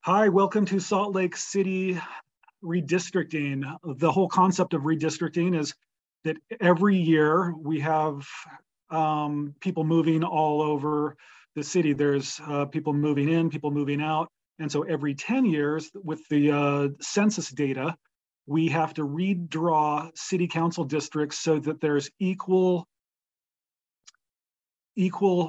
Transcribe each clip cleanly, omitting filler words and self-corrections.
Hi, welcome to Salt Lake City redistricting. The whole concept of redistricting is that every year we have people moving all over the city. There's people moving in, people moving out. And so every 10 years with the census data, we have to redraw city council districts so that there's equal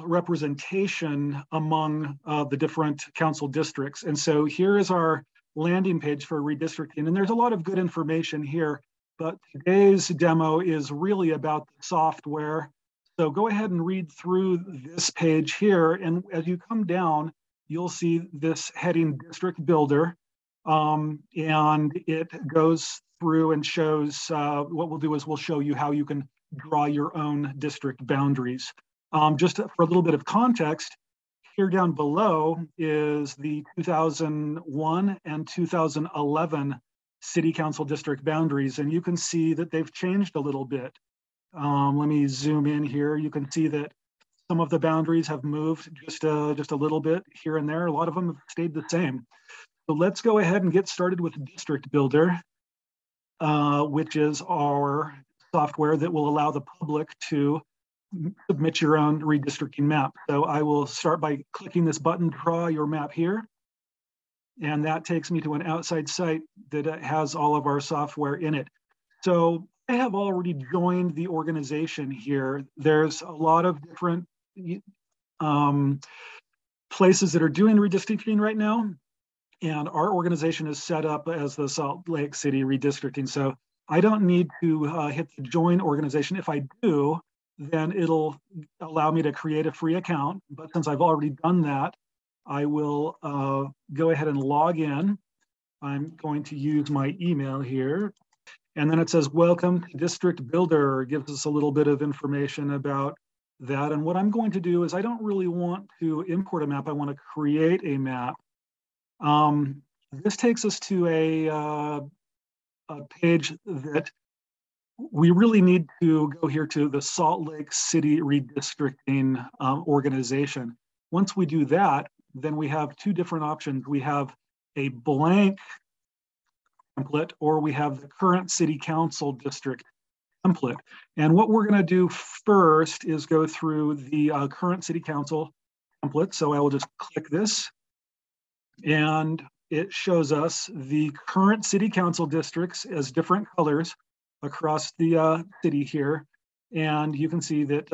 representation among the different council districts. And so here is our landing page for redistricting. And there's a lot of good information here, but today's demo is really about the software. So go ahead and read through this page here. And as you come down, you'll see this heading District Builder. And it goes through and shows, what we'll do is we'll show you how you can draw your own district boundaries. Just for a little bit of context, here down below is the 2001 and 2011 city council district boundaries, and you can see that they've changed a little bit. Let me zoom in here. You can see that some of the boundaries have moved just a little bit here and there. A lot of them have stayed the same. So let's go ahead and get started with District Builder, which is our software that will allow the public to submit your own redistricting map. So I will start by clicking this button, draw your map here. And that takes me to an outside site that has all of our software in it. So I have already joined the organization here. There's a lot of different places that are doing redistricting right now. And our organization is set up as the Salt Lake City redistricting. So I don't need to hit the join organization. If I do, then it'll allow me to create a free account. But since I've already done that, I will go ahead and log in. I'm going to use my email here. And then it says, welcome to District Builder. It gives us a little bit of information about that. And what I'm going to do is I don't really want to import a map. I want to create a map. This takes us to a page that we really need to go here to the Salt Lake City redistricting organization. Once we do that, then we have two different options. We have a blank template, or we have the current city council district template. And what we're going to do first is go through the current city council template. So I will just click this, and it shows us the current city council districts as different colors across the city here. And you can see that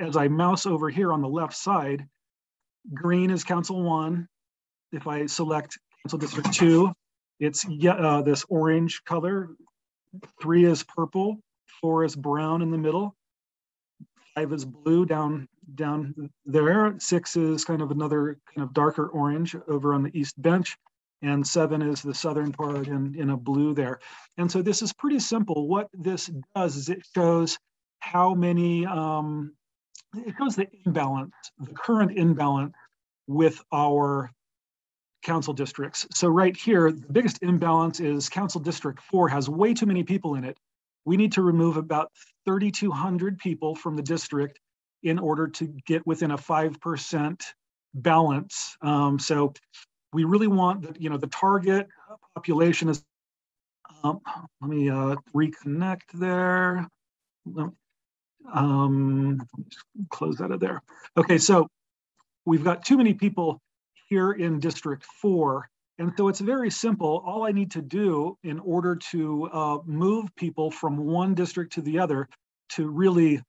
as I mouse over here on the left side, green is Council 1. If I select Council District 2, it's this orange color. 3 is purple, 4 is brown in the middle, 5 is blue down there, 6 is kind of another kind of darker orange over on the east bench, and 7 is the southern part in a blue there. And so this is pretty simple. What this does is it shows how many, it shows the imbalance, the current imbalance with our council districts. So right here, the biggest imbalance is Council District 4 has way too many people in it. We need to remove about 3,200 people from the district in order to get within a 5% balance. So we really want that, the target population is, let me reconnect there. Let me just close out of there. Okay, so we've got too many people here in District 4. And so it's very simple. All I need to do in order to move people from one district to the other to really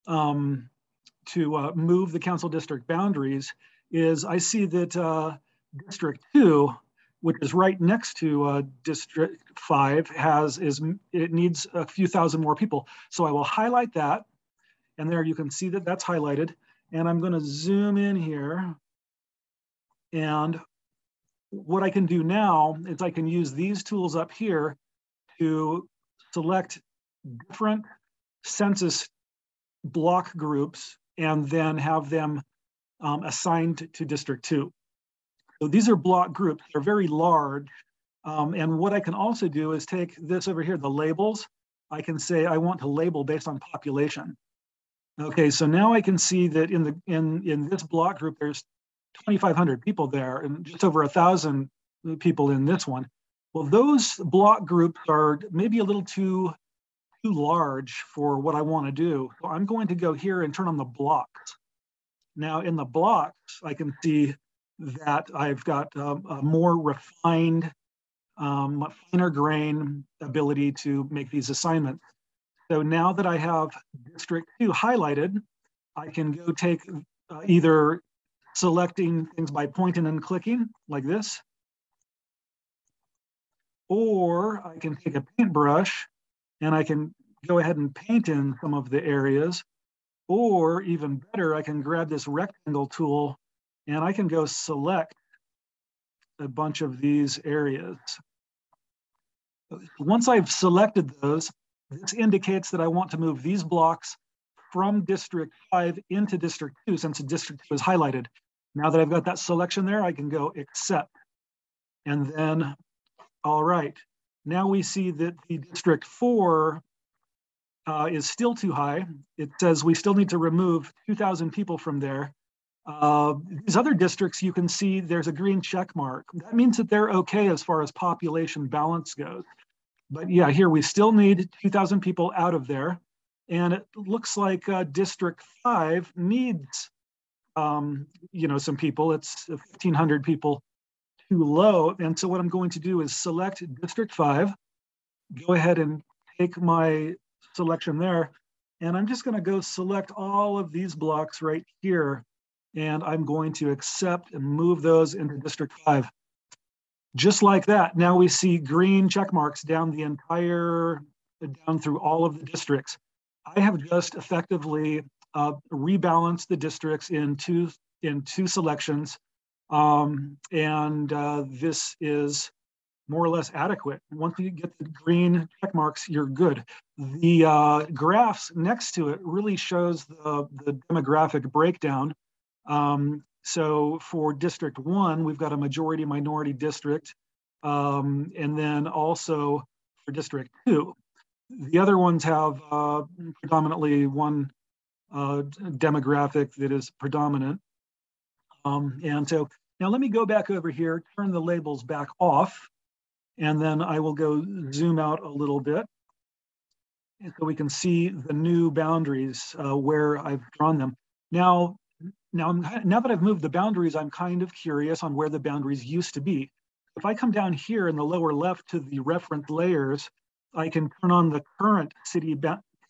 move the council district boundaries is I see that District 2, which is right next to District 5, it needs a few thousand more people. So I will highlight that, and there you can see that that's highlighted. And I'm going to zoom in here. And what I can do now is I can use these tools up here to select different census block groups and then have them assigned to District 2. So these are block groups. They're very large. And what I can also do is take this over here, the labels. I can say I want to label based on population. Okay, so now I can see that in this block group, there's 2,500 people there and just over 1,000 people in this one. Well, those block groups are maybe a little too large for what I want to do. So I'm going to go here and turn on the blocks. Now in the blocks, I can see that I've got a more refined, finer grain ability to make these assignments. So now that I have District 2 highlighted, I can go take either selecting things by pointing and clicking like this, or I can take a paintbrush and I can go ahead and paint in some of the areas, or even better, I can grab this rectangle tool and I can go select a bunch of these areas. Once I've selected those, this indicates that I want to move these blocks from District 5 into District 2 since District 2 is highlighted. Now that I've got that selection there, I can go accept. And then, all right, now we see that the District 4 is still too high. It says we still need to remove 2,000 people from there. These other districts, you can see there's a green check mark. That means that they're okay as far as population balance goes. But yeah, here we still need 2,000 people out of there. And it looks like District 5 needs, some people. It's 1,500 people too low. And so what I'm going to do is select District 5, go ahead and take my selection there. And I'm just going to go select all of these blocks right here. And I'm going to accept and move those into District 5. Just like that, now we see green check marks down through all of the districts. I have just effectively rebalanced the districts in two selections. This is more or less adequate. Once you get the green check marks, you're good. The graphs next to it really shows the demographic breakdown. So for District 1, we've got a majority minority district. And then also for District 2, the other ones have predominantly one demographic that is predominant. And so now let me go back over here, turn the labels back off, and then I will go zoom out a little bit. And so we can see the new boundaries where I've drawn them. Now that I've moved the boundaries, I'm kind of curious on where the boundaries used to be. If I come down here in the lower left to the reference layers, I can turn on the current city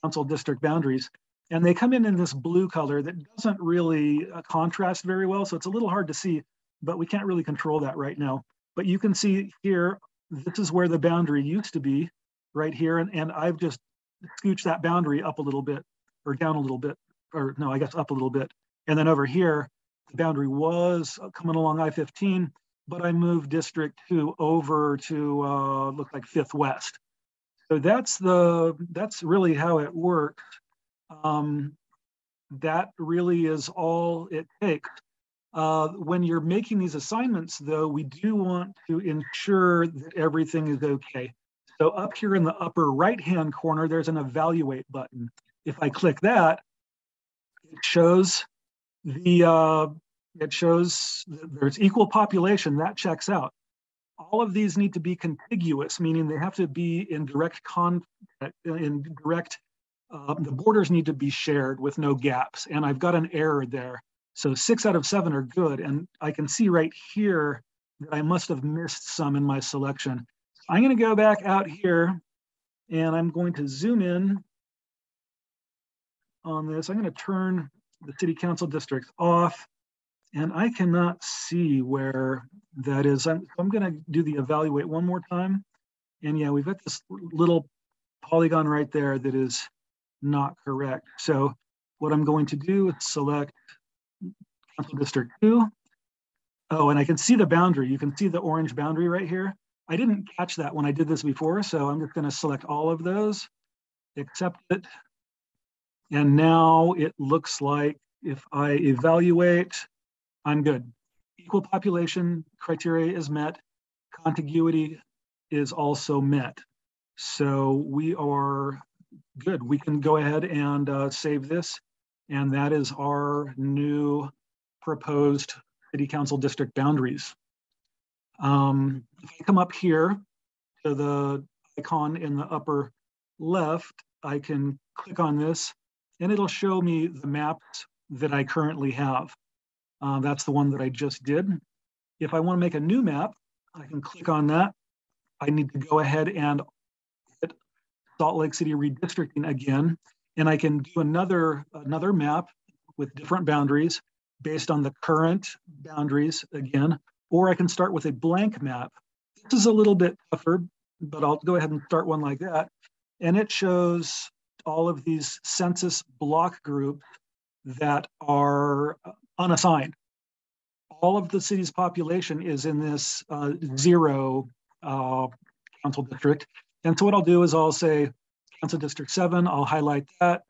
council district boundaries. And they come in this blue color that doesn't really contrast very well. So it's a little hard to see, but we can't really control that right now. But you can see here, this is where the boundary used to be right here. And I've just scooched that boundary up a little bit or down a little bit, or no, I guess up a little bit. And then over here, the boundary was coming along I-15, but I moved District 2 over to look like 5th West. So that's really how it works. That really is all it takes. When you're making these assignments, though, we do want to ensure that everything is okay. So up here in the upper right-hand corner, there's an evaluate button. If I click that, it shows there's equal population. That checks out. All of these need to be contiguous, meaning they have to be in direct contact, the borders need to be shared with no gaps. And I've got an error there. So 6 out of 7 are good. And I can see right here that I must have missed some in my selection. I'm going to go back out here and I'm going to zoom in on this. I'm going to turn the city council districts off and I cannot see where that is. I'm going to do the evaluate one more time. And yeah, we've got this little polygon right there that is not correct. So what I'm going to do is select Council District 2. Oh, and I can see the boundary. You can see the orange boundary right here. I didn't catch that when I did this before, so I'm just going to select all of those, accept it. And now it looks like if I evaluate, I'm good. Equal population criteria is met. Contiguity is also met. So we are good. We can go ahead and save this. And that is our new proposed city council district boundaries. If I come up here to the icon in the upper left, I can click on this and it'll show me the maps that I currently have. That's the one that I just did. If I want to make a new map, I can click on that. I need to go ahead and hit Salt Lake City redistricting again, and I can do another map with different boundaries based on the current boundaries again, or I can start with a blank map. This is a little bit tougher, but I'll go ahead and start one like that. And it shows all of these census block groups that are unassigned. All of the city's population is in this 0 council district. And so what I'll do is I'll say council district 7, I'll highlight that.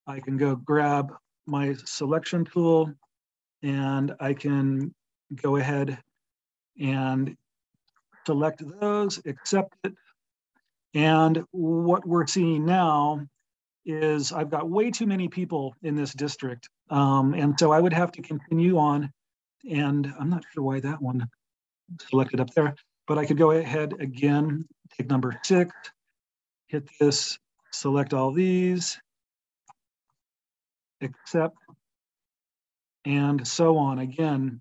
I can go grab my selection tool and I can go ahead and select those, accept it. And what we're seeing now is I've got way too many people in this district. And so I would have to continue on, and I'm not sure why that one selected up there, but I could go ahead again, take number 6, hit this, select all these, accept, and so on. Again,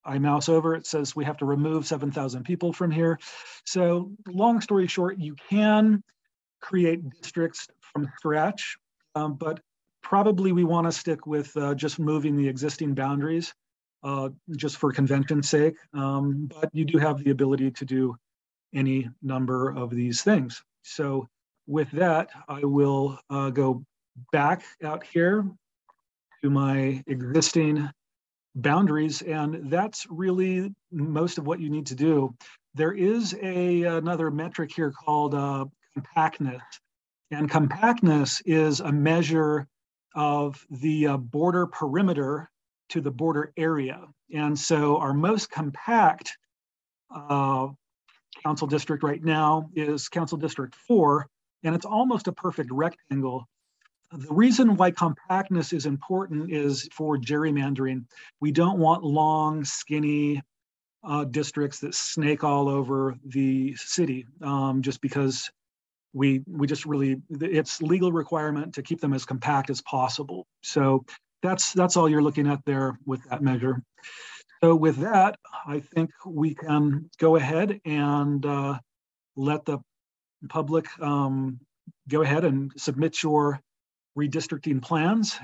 I mouse over, it says we have to remove 7,000 people from here. So long story short, you can create districts from scratch, but probably we want to stick with just moving the existing boundaries just for convention's sake. But you do have the ability to do any number of these things. So with that, I will go back out here to my existing boundaries, and that's really most of what you need to do. There is another metric here called compactness, and compactness is a measure of the border perimeter to the border area. And so our most compact council district right now is Council District 4, and it's almost a perfect rectangle. The reason why compactness is important is for gerrymandering. We don't want long, skinny districts that snake all over the city, just because we just really, it's legal requirement to keep them as compact as possible. So that's all you're looking at there with that measure. So with that, I think we can go ahead and let the public go ahead and submit your redistricting plans.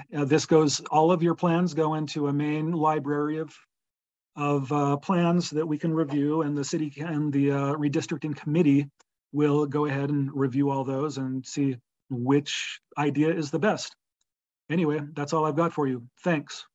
All of your plans go into a main library of plans that we can review, and the city and the redistricting committee will go ahead and review all those and see which idea is the best. Anyway, that's all I've got for you. Thanks.